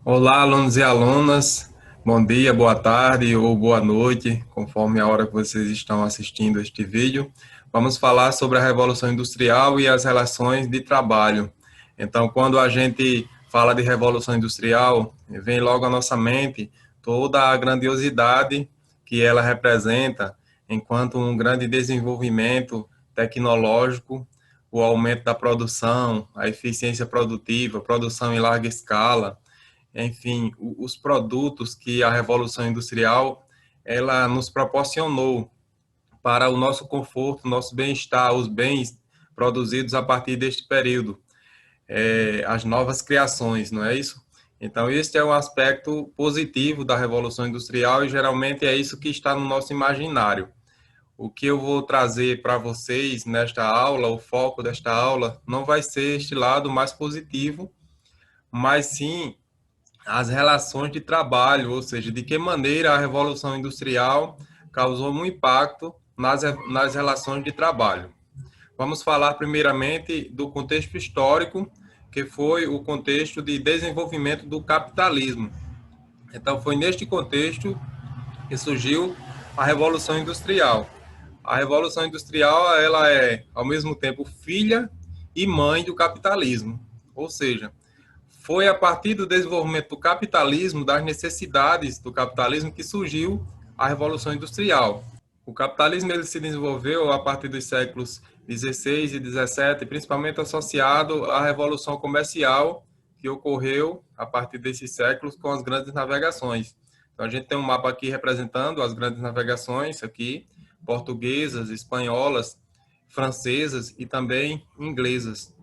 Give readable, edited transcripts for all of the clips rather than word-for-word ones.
Olá, alunos e alunas. Bom dia, boa tarde ou boa noite, conforme a hora que vocês estão assistindo este vídeo. Vamos falar sobre a Revolução Industrial e as relações de trabalho. Então, quando a gente fala de Revolução Industrial, vem logo à nossa mente toda a grandiosidade que ela representa, enquanto um grande desenvolvimento tecnológico, o aumento da produção, a eficiência produtiva, produção em larga escala, enfim, os produtos que a Revolução Industrial ela nos proporcionou para o nosso conforto, nosso bem-estar, os bens produzidos a partir deste período, as novas criações, não é isso? Então, este é um aspecto positivo da Revolução Industrial e geralmente é isso que está no nosso imaginário. O que eu vou trazer para vocês nesta aula, o foco desta aula, não vai ser este lado mais positivo, mas sim as relações de trabalho, ou seja, de que maneira a Revolução Industrial causou um impacto nas relações de trabalho. Vamos falar primeiramente do contexto histórico, que foi o contexto de desenvolvimento do capitalismo. Então, foi neste contexto que surgiu a Revolução Industrial. A Revolução Industrial, ela é, ao mesmo tempo, filha e mãe do capitalismo. Ou seja, foi a partir do desenvolvimento do capitalismo, das necessidades do capitalismo, que surgiu a Revolução Industrial. O capitalismo ele se desenvolveu a partir dos séculos 16 e 17, principalmente associado à Revolução Comercial, que ocorreu a partir desses séculos com as grandes navegações. Então, a gente tem um mapa aqui representando as grandes navegações, aqui, portuguesas, espanholas, francesas e também inglesas.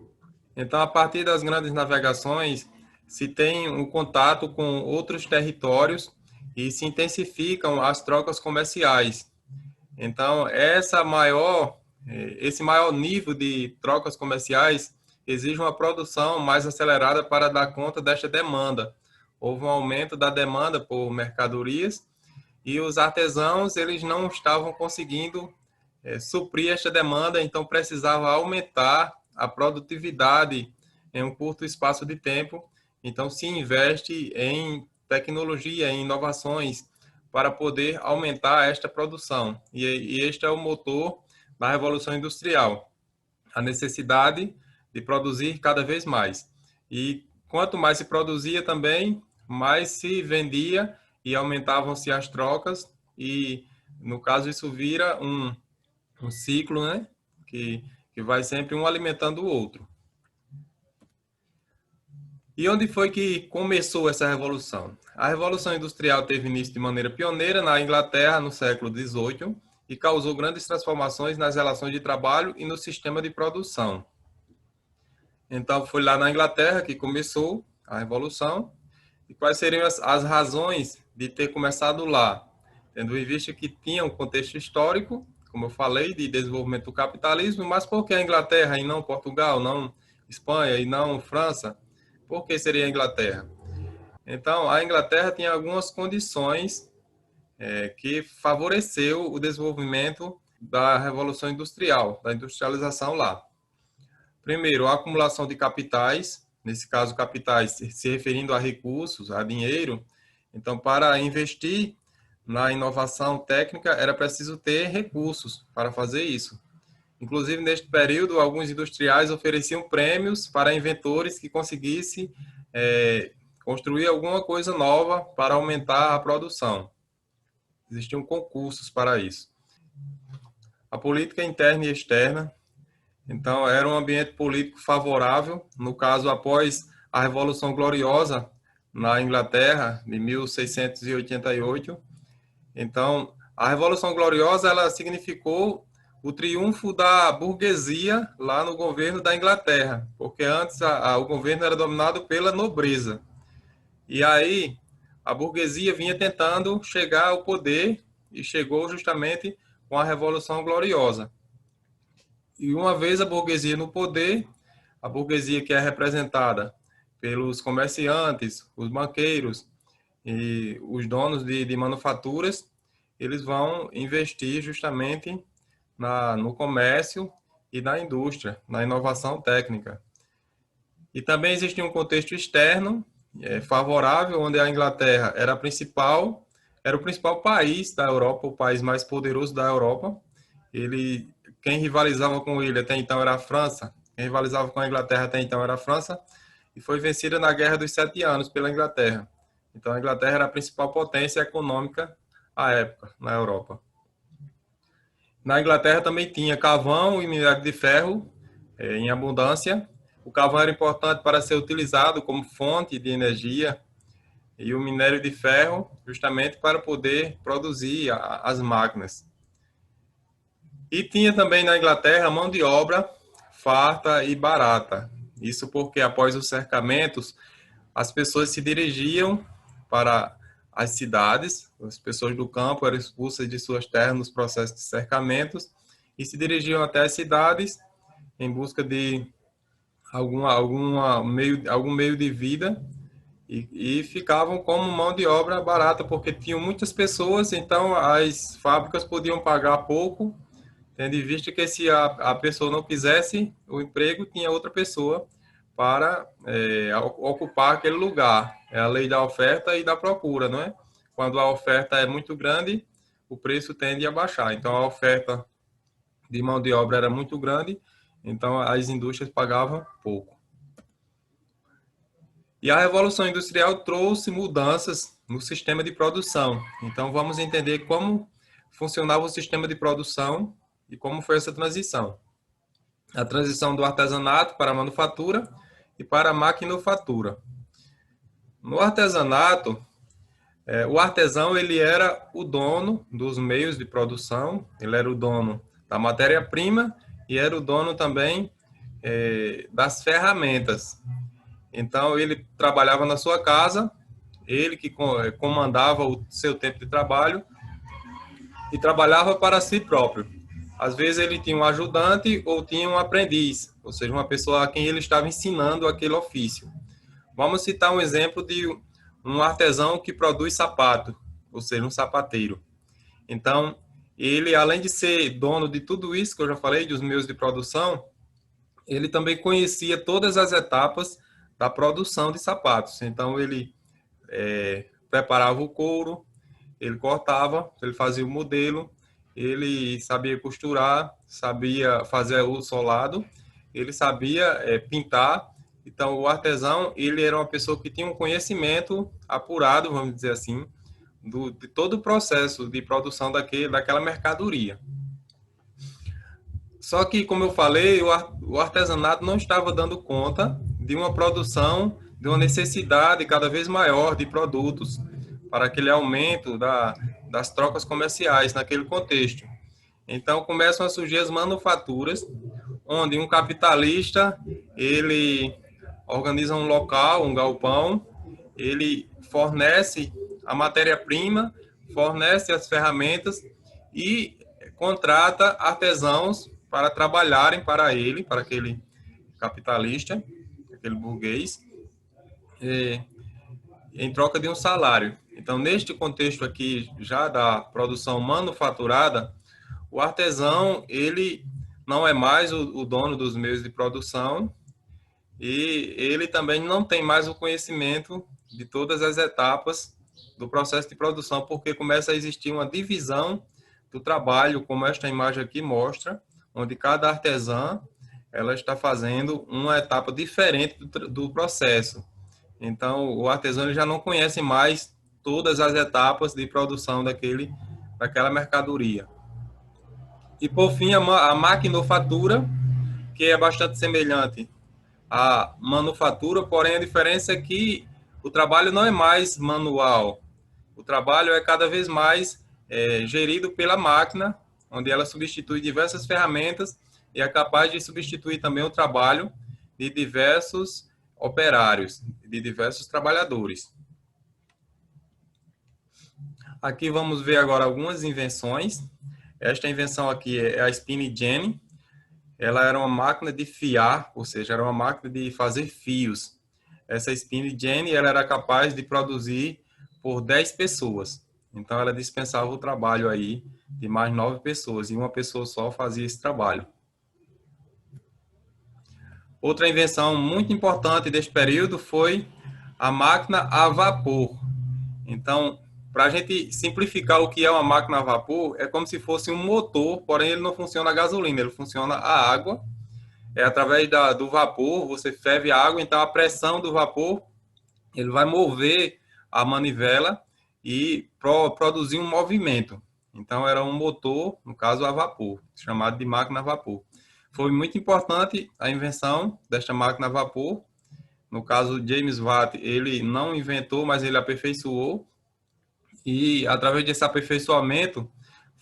Então, a partir das grandes navegações, se tem um contato com outros territórios e se intensificam as trocas comerciais. Então, esse maior nível de trocas comerciais exige uma produção mais acelerada para dar conta desta demanda. Houve um aumento da demanda por mercadorias e os artesãos eles não estavam conseguindo suprir esta demanda, então precisava aumentar a produtividade em um curto espaço de tempo. Então se investe em tecnologia, em inovações para poder aumentar esta produção. E este é o motor da Revolução Industrial, a necessidade de produzir cada vez mais. E quanto mais se produzia também, mais se vendia e aumentavam-se as trocas e, no caso, isso vira um ciclo, né? Que vai sempre um alimentando o outro. E onde foi que começou essa revolução? A Revolução Industrial teve início de maneira pioneira na Inglaterra no século XVIII e causou grandes transformações nas relações de trabalho e no sistema de produção. Então, foi lá na Inglaterra que começou a Revolução. E quais seriam as razões de ter começado lá? Tendo em vista que tinha um contexto histórico, como eu falei, de desenvolvimento do capitalismo, mas por que a Inglaterra e não Portugal, não Espanha e não França? Por que seria a Inglaterra? Então, a Inglaterra tinha algumas condições que favoreceu o desenvolvimento da Revolução Industrial, da industrialização lá. Primeiro, a acumulação de capitais, nesse caso, capitais se referindo a recursos, a dinheiro. Então, para investir na inovação técnica, era preciso ter recursos para fazer isso. Inclusive, neste período, alguns industriais ofereciam prêmios para inventores que conseguissem construir alguma coisa nova para aumentar a produção. Existiam concursos para isso. A política interna e externa. Então, era um ambiente político favorável. No caso, após a Revolução Gloriosa na Inglaterra, de 1688. Então, a Revolução Gloriosa ela significou o triunfo da burguesia lá no governo da Inglaterra, porque antes o governo era dominado pela nobreza. E aí, a burguesia vinha tentando chegar ao poder e chegou justamente com a Revolução Gloriosa. E uma vez a burguesia no poder, a burguesia que é representada pelos comerciantes, os banqueiros e os donos de manufaturas, eles vão investir justamente no comércio e na indústria, na inovação técnica. E também existe um contexto externo, favorável, onde a Inglaterra era o principal país da Europa, o país mais poderoso da Europa. Quem rivalizava com ele até então era a França, quem rivalizava com a Inglaterra até então era a França, e foi vencida na Guerra dos 7 Anos pela Inglaterra. Então a Inglaterra era a principal potência econômica à época na Europa. Na Inglaterra também tinha carvão e minério de ferro em abundância. O carvão era importante para ser utilizado como fonte de energia e o minério de ferro justamente para poder produzir as máquinas. E tinha também na Inglaterra mão de obra farta e barata. Isso porque após os cercamentos, as pessoas se dirigiam para as cidades, as pessoas do campo eram expulsas de suas terras nos processos de cercamentos e se dirigiam até as cidades em busca de algum meio de vida e ficavam como mão de obra barata porque tinham muitas pessoas, então as fábricas podiam pagar pouco, tendo em vista que se a pessoa não quisesse o emprego, tinha outra pessoa para ocupar aquele lugar. É a lei da oferta e da procura, não é? Quando a oferta é muito grande, o preço tende a baixar. Então, a oferta de mão de obra era muito grande, então as indústrias pagavam pouco. E a Revolução Industrial trouxe mudanças no sistema de produção. Então, vamos entender como funcionava o sistema de produção e como foi essa transição. A transição do artesanato para a manufatura e para a maquinofatura. No artesanato, o artesão ele era o dono dos meios de produção, ele era o dono da matéria-prima e era o dono também das ferramentas. Então, ele trabalhava na sua casa, ele que comandava o seu tempo de trabalho e trabalhava para si próprio. Às vezes ele tinha um ajudante ou tinha um aprendiz, ou seja, uma pessoa a quem ele estava ensinando aquele ofício. Vamos citar um exemplo de um artesão que produz sapato, ou seja, um sapateiro. Então, ele, além de ser dono de tudo isso que eu já falei, dos meios de produção, ele também conhecia todas as etapas da produção de sapatos. Então, ele preparava o couro, ele cortava, ele fazia o modelo, ele sabia costurar, sabia fazer o solado, ele sabia pintar. Então, o artesão, ele era uma pessoa que tinha um conhecimento apurado, vamos dizer assim, de todo o processo de produção daquela mercadoria. Só que, como eu falei, o artesanato não estava dando conta de uma produção, de uma necessidade cada vez maior de produtos para aquele aumento das trocas comerciais naquele contexto. Então, começam a surgir as manufaturas, onde um capitalista, ele organiza um local, um galpão, ele fornece a matéria-prima, fornece as ferramentas e contrata artesãos para trabalharem para ele, para aquele capitalista, aquele burguês, em troca de um salário. Então, neste contexto aqui, já da produção manufaturada, o artesão, ele não é mais o dono dos meios de produção e ele também não tem mais o conhecimento de todas as etapas do processo de produção, porque começa a existir uma divisão do trabalho, como esta imagem aqui mostra, onde cada artesã ela está fazendo uma etapa diferente do processo. Então, o artesão ele já não conhece mais todas as etapas de produção daquela mercadoria. E, por fim, a maquinofatura, que é bastante semelhante à manufatura, porém a diferença é que o trabalho não é mais manual. O trabalho é cada vez mais gerido pela máquina, onde ela substitui diversas ferramentas e é capaz de substituir também o trabalho de diversos operários, de diversos trabalhadores. Aqui vamos ver agora algumas invenções. Esta invenção aqui é a Spinning Jenny. Ela era uma máquina de fiar, ou seja, era uma máquina de fazer fios. Essa Spinning Jenny ela era capaz de produzir por 10 pessoas. Então, ela dispensava o trabalho aí de mais 9 pessoas, e uma pessoa só fazia esse trabalho. Outra invenção muito importante deste período foi a máquina a vapor. Então, para a gente simplificar o que é uma máquina a vapor, é como se fosse um motor, porém ele não funciona a gasolina, ele funciona a água. É através do vapor, você ferve a água, então a pressão do vapor, ele vai mover a manivela e produzir um movimento. Então, era um motor, no caso a vapor, chamado de máquina a vapor. Foi muito importante a invenção desta máquina a vapor. No caso, James Watt, ele não inventou, mas ele aperfeiçoou. E através desse aperfeiçoamento,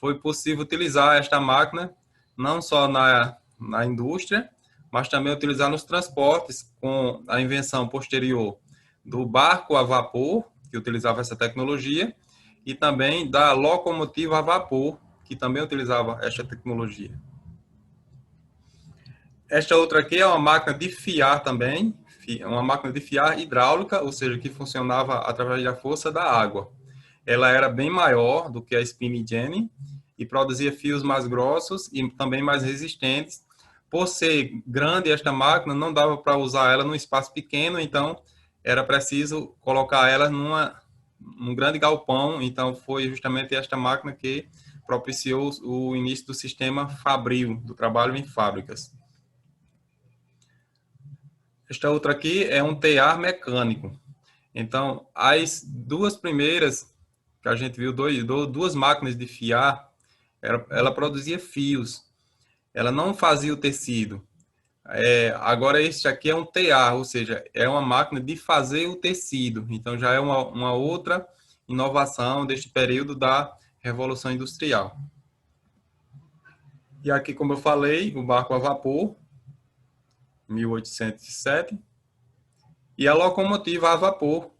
foi possível utilizar esta máquina não só na indústria, mas também utilizar nos transportes, com a invenção posterior do barco a vapor, que utilizava essa tecnologia, e também da locomotiva a vapor, que também utilizava esta tecnologia. Esta outra aqui é uma máquina de fiar também, uma máquina de fiar hidráulica, ou seja, que funcionava através da força da água. Ela era bem maior do que a Spinning Jenny e produzia fios mais grossos e também mais resistentes. Por ser grande esta máquina, não dava para usar ela num espaço pequeno, então era preciso colocar ela num grande galpão. Então foi justamente esta máquina que propiciou o início do sistema fabril, do trabalho em fábricas. Esta outra aqui é um tear mecânico. Então, as duas primeiras que a gente viu, duas máquinas de fiar, ela produzia fios, ela não fazia o tecido. Agora, este aqui é um tear, ou seja, é uma máquina de fazer o tecido. Então, já é uma outra inovação deste período da Revolução Industrial. E aqui, como eu falei, o barco a vapor, 1807, e a locomotiva a vapor.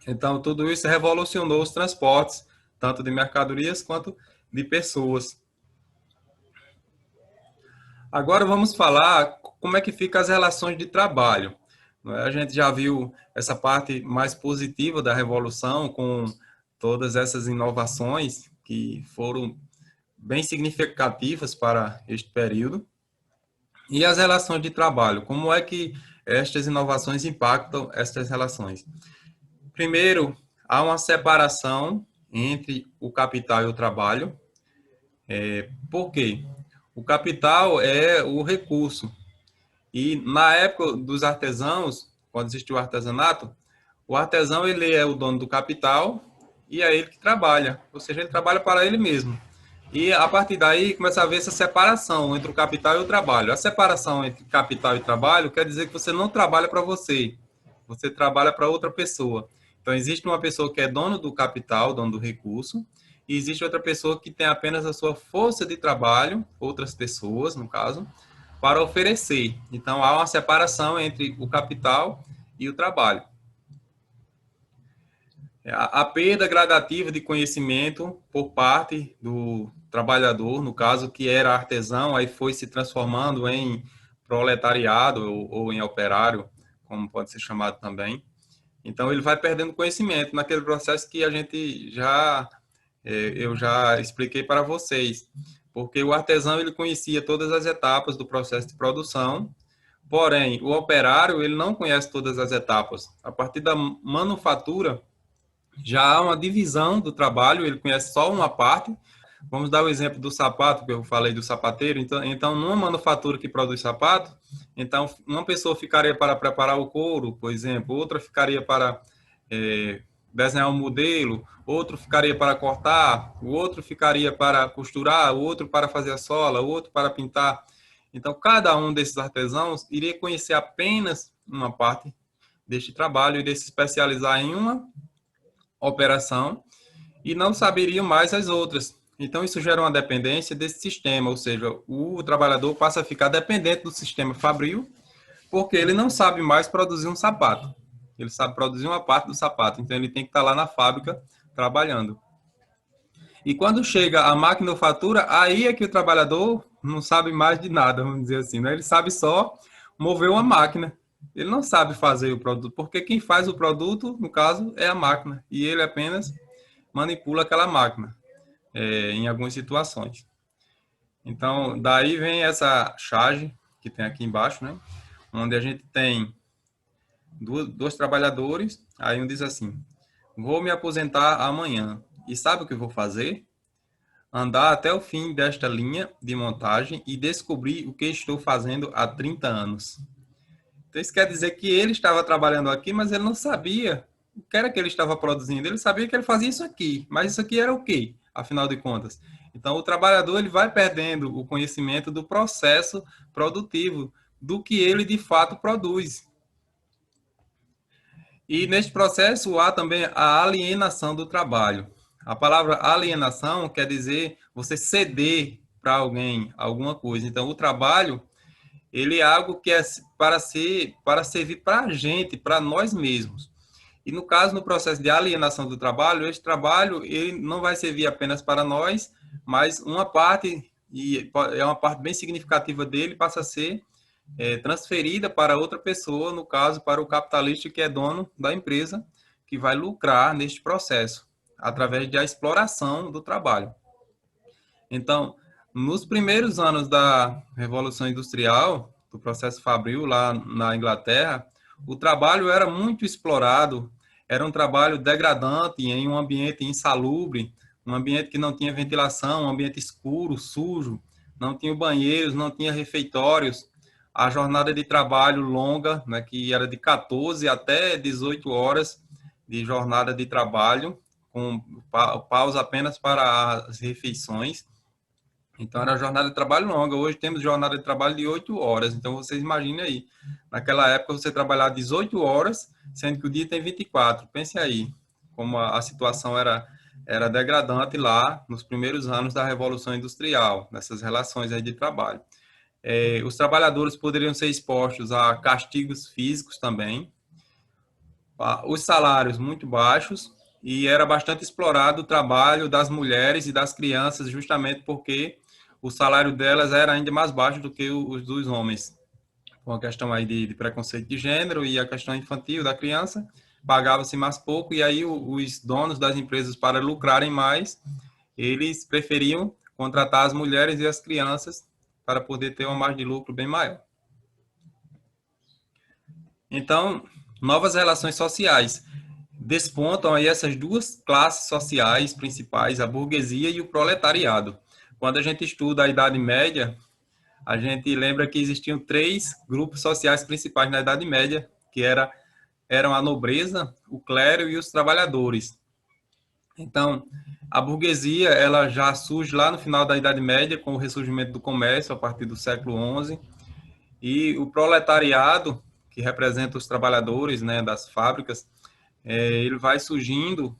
Então, tudo isso revolucionou os transportes, tanto de mercadorias quanto de pessoas. Agora vamos falar como é que ficam as relações de trabalho. A gente já viu essa parte mais positiva da revolução, com todas essas inovações que foram bem significativas para este período. E as relações de trabalho, como é que estas inovações impactam estas relações? Primeiro, há uma separação entre o capital e o trabalho. Por quê? O capital é o recurso. E na época dos artesãos, quando existiu o artesanato, o artesão ele é o dono do capital e é ele que trabalha. Ou seja, ele trabalha para ele mesmo. E a partir daí começa a haver essa separação entre o capital e o trabalho. A separação entre capital e trabalho quer dizer que você não trabalha para você, você trabalha para outra pessoa. Então, existe uma pessoa que é dono do capital, dono do recurso, e existe outra pessoa que tem apenas a sua força de trabalho, outras pessoas, no caso, para oferecer. Então, há uma separação entre o capital e o trabalho. A perda gradativa de conhecimento por parte do trabalhador, no caso, que era artesão, aí foi se transformando em proletariado ou em operário, como pode ser chamado também. Então, ele vai perdendo conhecimento naquele processo que a gente eu já expliquei para vocês. Porque o artesão, ele conhecia todas as etapas do processo de produção, porém, o operário, ele não conhece todas as etapas. A partir da manufatura, já há uma divisão do trabalho, ele conhece só uma parte. Vamos dar o exemplo do sapato, que eu falei do sapateiro. Então numa manufatura que produz sapato, então uma pessoa ficaria para preparar o couro, por exemplo, outra ficaria para desenhar um modelo, outro ficaria para cortar, o outro ficaria para costurar, o outro para fazer a sola, o outro para pintar. Então, cada um desses artesãos iria conhecer apenas uma parte deste trabalho, iria se especializar em uma operação e não saberiam mais as outras. Então, isso gera uma dependência desse sistema, ou seja, o trabalhador passa a ficar dependente do sistema fabril, porque ele não sabe mais produzir um sapato. Ele sabe produzir uma parte do sapato, então ele tem que estar lá na fábrica trabalhando. E quando chega a maquinofatura, aí é que o trabalhador não sabe mais de nada, vamos dizer assim, né? Ele sabe só mover uma máquina. Ele não sabe fazer o produto, porque quem faz o produto, no caso, é a máquina. E ele apenas manipula aquela máquina em algumas situações. Então, daí vem essa charge que tem aqui embaixo, né? Onde a gente tem dois trabalhadores, aí um diz assim: vou me aposentar amanhã. E sabe o que eu vou fazer? Andar até o fim desta linha de montagem e descobrir o que estou fazendo há 30 anos. Então, isso quer dizer que ele estava trabalhando aqui, mas ele não sabia o que era que ele estava produzindo. Ele sabia que ele fazia isso aqui, mas isso aqui era o quê, afinal de contas? Então, o trabalhador ele vai perdendo o conhecimento do processo produtivo, do que ele de fato produz. E neste processo há também a alienação do trabalho. A palavra alienação quer dizer você ceder para alguém alguma coisa. Então, o trabalho ele é algo que é para servir para a gente, para nós mesmos. E no caso, no processo de alienação do trabalho, esse trabalho ele não vai servir apenas para nós, mas uma parte, e é uma parte bem significativa dele, passa a ser transferida para outra pessoa, no caso, para o capitalista que é dono da empresa, que vai lucrar neste processo, através da exploração do trabalho. Então, nos primeiros anos da Revolução Industrial, do processo fabril lá na Inglaterra, o trabalho era muito explorado, era um trabalho degradante em um ambiente insalubre, um ambiente que não tinha ventilação, um ambiente escuro, sujo, não tinha banheiros, não tinha refeitórios, a jornada de trabalho longa, né, que era de 14 até 18 horas de jornada de trabalho, com pausa apenas para as refeições. Então, era jornada de trabalho longa. Hoje temos jornada de trabalho de 8 horas. Então, vocês imaginem aí. Naquela época, você trabalhava 18 horas, sendo que o dia tem 24. Pense aí, como a situação era degradante lá nos primeiros anos da Revolução Industrial, nessas relações aí de trabalho. Os trabalhadores poderiam ser expostos a castigos físicos também, os salários muito baixos, e era bastante explorado o trabalho das mulheres e das crianças, justamente porque o salário delas era ainda mais baixo do que os dos homens. Com a questão aí de preconceito de gênero e a questão infantil da criança, pagava-se mais pouco, e aí os donos das empresas, para lucrarem mais, eles preferiam contratar as mulheres e as crianças para poder ter uma margem de lucro bem maior. Então, novas relações sociais. Despontam aí essas duas classes sociais principais, a burguesia e o proletariado. Quando a gente estuda a Idade Média, a gente lembra que existiam três grupos sociais principais na Idade Média, que eram a nobreza, o clero e os trabalhadores. Então, a burguesia ela já surge lá no final da Idade Média, com o ressurgimento do comércio, a partir do século XI, e o proletariado, que representa os trabalhadores, né, das fábricas, ele vai surgindo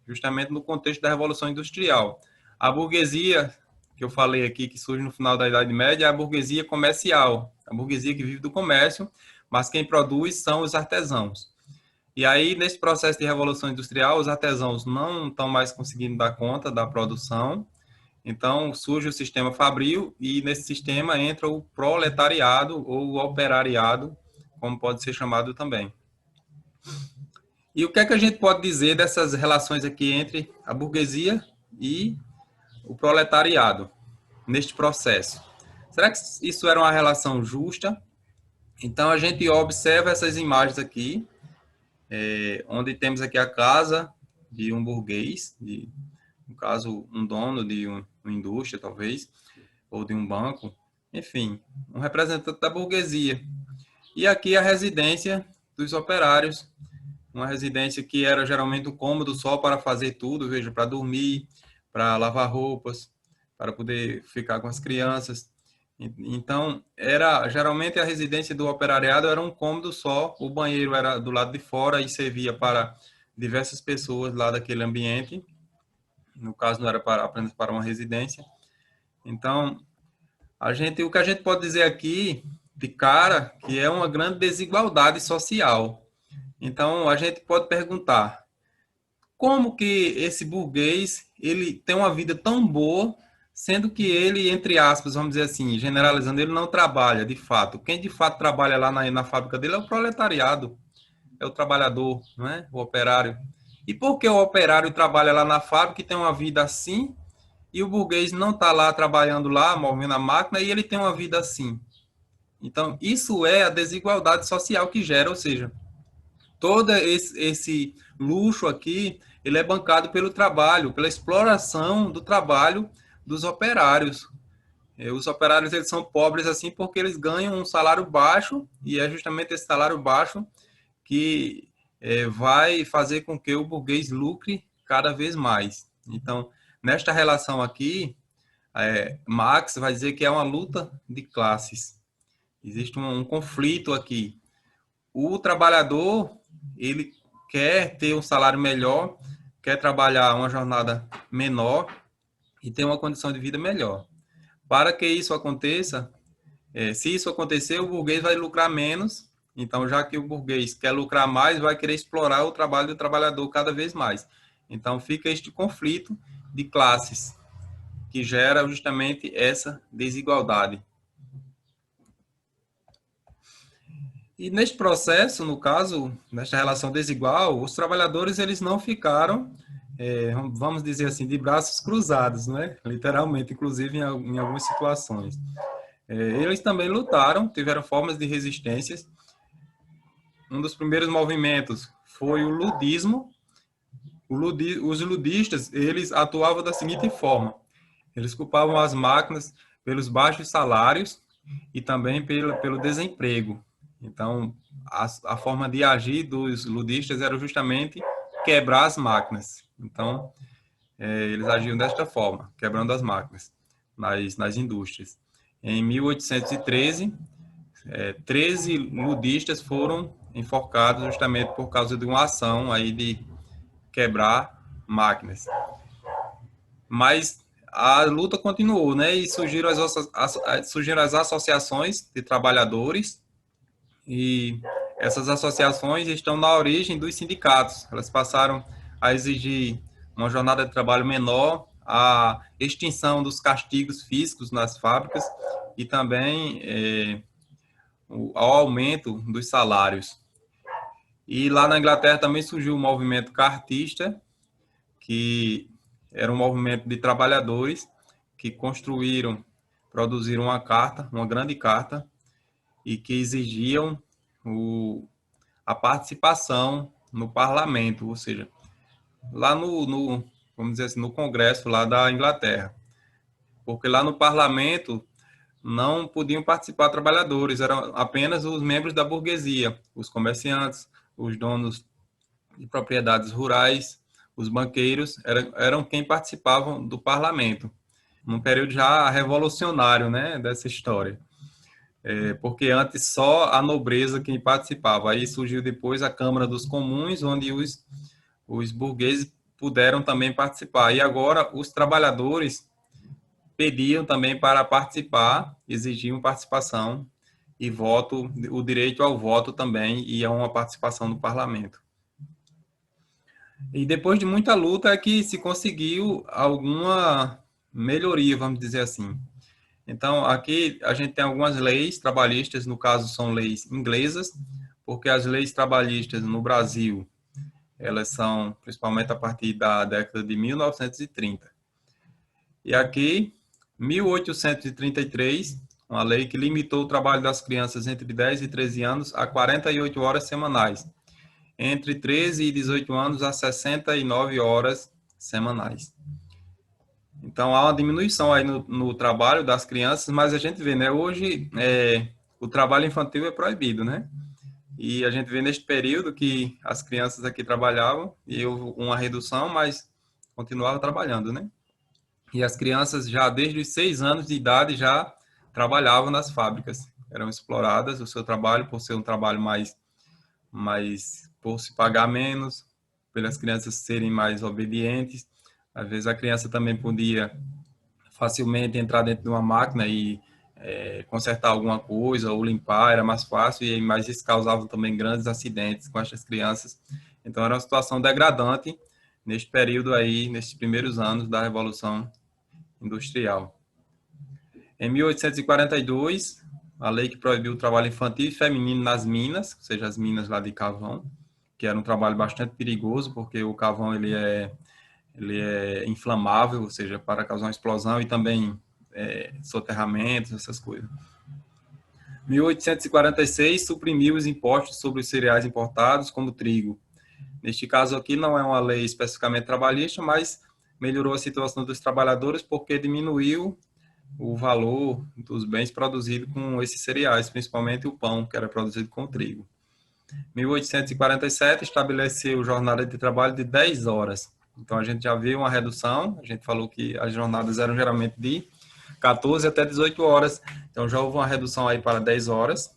justamente no contexto da Revolução Industrial. A burguesia, que eu falei aqui, que surge no final da Idade Média, é a burguesia comercial, a burguesia que vive do comércio, mas quem produz são os artesãos. E aí, nesse processo de Revolução Industrial, os artesãos não estão mais conseguindo dar conta da produção, então surge o sistema fabril e nesse sistema entra o proletariado ou o operariado, como pode ser chamado também. E o que é que a gente pode dizer dessas relações aqui entre a burguesia e o proletariado neste processo? Será que isso era uma relação justa? Então, a gente observa essas imagens aqui, onde temos aqui a casa de um burguês, no caso, um dono de uma indústria, talvez, ou de um banco, enfim, um representante da burguesia. E aqui a residência dos operários, uma residência que era geralmente um cômodo só para fazer tudo, veja, para dormir, para lavar roupas, para poder ficar com as crianças. Então, geralmente a residência do operariado era um cômodo só, o banheiro era do lado de fora e servia para diversas pessoas lá daquele ambiente. No caso, não era apenas para uma residência. Então, o que a gente pode dizer aqui, de cara, que é uma grande desigualdade social. Então, a gente pode perguntar, como que esse burguês ele tem uma vida tão boa, sendo que ele, entre aspas, vamos dizer assim, generalizando, ele não trabalha, de fato. Quem de fato trabalha lá na fábrica dele é o proletariado, é o trabalhador, não é? O operário. E por que o operário trabalha lá na fábrica e tem uma vida assim, e o burguês não está lá trabalhando lá, movendo a máquina, e ele tem uma vida assim? Então, isso é a desigualdade social que gera, ou seja, todo esse luxo aqui, ele é bancado pelo trabalho, pela exploração do trabalho dos operários. Os operários, eles são pobres assim porque eles ganham um salário baixo, e é justamente esse salário baixo que vai fazer com que o burguês lucre cada vez mais. Então, nesta relação aqui, Marx vai dizer que é uma luta de classes. Existe um conflito aqui. O trabalhador, ele quer ter um salário melhor, quer trabalhar uma jornada menor e ter uma condição de vida melhor. Para que isso aconteça, se isso acontecer, o burguês vai lucrar menos. Então, já que o burguês quer lucrar mais, vai querer explorar o trabalho do trabalhador cada vez mais. Então, fica este conflito de classes, que gera justamente essa desigualdade. E neste processo, no caso, nesta relação desigual, os trabalhadores eles não ficaram, vamos dizer assim, de braços cruzados, né? Literalmente, inclusive em algumas situações. Eles também lutaram, tiveram formas de resistências. Um dos primeiros movimentos foi o ludismo. Os ludistas, eles atuavam da seguinte forma: eles culpavam as máquinas pelos baixos salários e também pelo desemprego. Então, a forma de agir dos ludistas era justamente quebrar as máquinas. Então, eles agiam desta forma, quebrando as máquinas nas indústrias. Em 1813, 13 ludistas foram enforcados justamente por causa de uma ação aí de quebrar máquinas. Mas a luta continuou, né? E surgiram as associações de trabalhadores, e essas associações estão na origem dos sindicatos. Elas passaram a exigir uma jornada de trabalho menor, a extinção dos castigos físicos nas fábricas e também ao aumento dos salários. E lá na Inglaterra também surgiu o movimento cartista, que era um movimento de trabalhadores que produziram uma carta, uma grande carta, e que exigiam a participação no parlamento, ou seja, lá vamos dizer assim, no Congresso lá da Inglaterra. Porque lá no parlamento não podiam participar trabalhadores, eram apenas os membros da burguesia, os comerciantes, os donos de propriedades rurais, os banqueiros, eram quem participavam do parlamento, num período já revolucionário, né, dessa história. Porque antes só a nobreza quem participava. Aí surgiu depois a Câmara dos Comuns, onde os burgueses puderam também participar. E agora os trabalhadores pediam também para participar, exigiam participação e voto, o direito ao voto também, e a uma participação no parlamento. E depois de muita luta é que se conseguiu alguma melhoria, vamos dizer assim. Então, aqui a gente tem algumas leis trabalhistas, no caso são leis inglesas, porque as leis trabalhistas no Brasil, elas são principalmente a partir da década de 1930. E aqui, 1833, uma lei que limitou o trabalho das crianças entre 10 e 13 anos a 48 horas semanais, entre 13 e 18 anos a 69 horas semanais. Então, há uma diminuição aí no trabalho das crianças, mas a gente vê, né? Hoje, o trabalho infantil é proibido, né? E a gente vê neste período que as crianças aqui trabalhavam e houve uma redução, mas continuavam trabalhando, né? E as crianças já desde os 6 anos de idade já trabalhavam nas fábricas. Eram exploradas o seu trabalho por ser um trabalho por se pagar menos, pelas crianças serem mais obedientes. Às vezes a criança também podia facilmente entrar dentro de uma máquina e consertar alguma coisa ou limpar, era mais fácil, mas isso causava também grandes acidentes com essas crianças. Então era uma situação degradante neste período aí, nesses primeiros anos da Revolução Industrial. Em 1842, a lei que proibiu o trabalho infantil e feminino nas minas, ou seja, as minas lá de carvão, que era um trabalho bastante perigoso, porque o carvão ele é inflamável, ou seja, para causar uma explosão e também soterramentos, essas coisas. 1846 suprimiu os impostos sobre os cereais importados, como trigo. Neste caso aqui não é uma lei especificamente trabalhista, mas melhorou a situação dos trabalhadores porque diminuiu o valor dos bens produzidos com esses cereais, principalmente o pão, que era produzido com trigo. 1847 estabeleceu jornada de trabalho de 10 horas. Então a gente já viu uma redução, a gente falou que as jornadas eram geralmente de 14 até 18 horas, então já houve uma redução aí para 10 horas.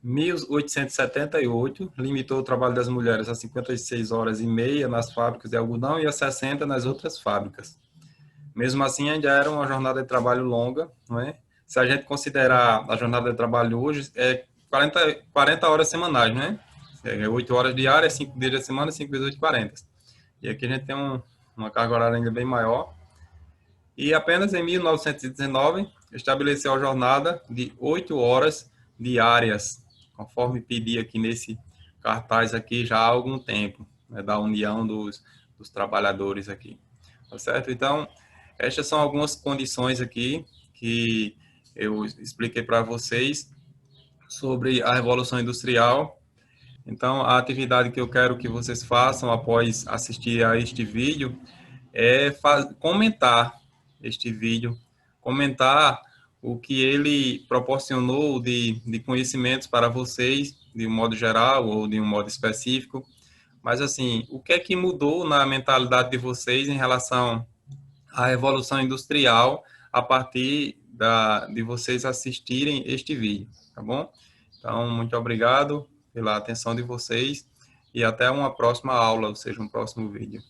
1878 limitou o trabalho das mulheres a 56 horas e meia nas fábricas de algodão e a 60 nas outras fábricas. Mesmo assim, ainda era uma jornada de trabalho longa, não é? Se a gente considerar a jornada de trabalho hoje, é 40 horas semanais, né? É 8 horas diárias, 5 dias da semana, 5 vezes 8, 40. E aqui a gente tem uma carga horária ainda bem maior. E apenas em 1919 estabeleceu a jornada de 8 horas diárias, conforme pedi aqui nesse cartaz aqui já há algum tempo, né, da União dos Trabalhadores aqui. Tá certo? Então, estas são algumas condições aqui que eu expliquei para vocês sobre a Revolução Industrial. Então, a atividade que eu quero que vocês façam após assistir a este vídeo é comentar este vídeo, comentar o que ele proporcionou de conhecimentos para vocês, de um modo geral ou de um modo específico. Mas, assim, o que é que mudou na mentalidade de vocês em relação à Revolução Industrial a partir de vocês assistirem este vídeo, tá bom? Então, muito obrigado pela atenção de vocês e até uma próxima aula, ou seja, um próximo vídeo.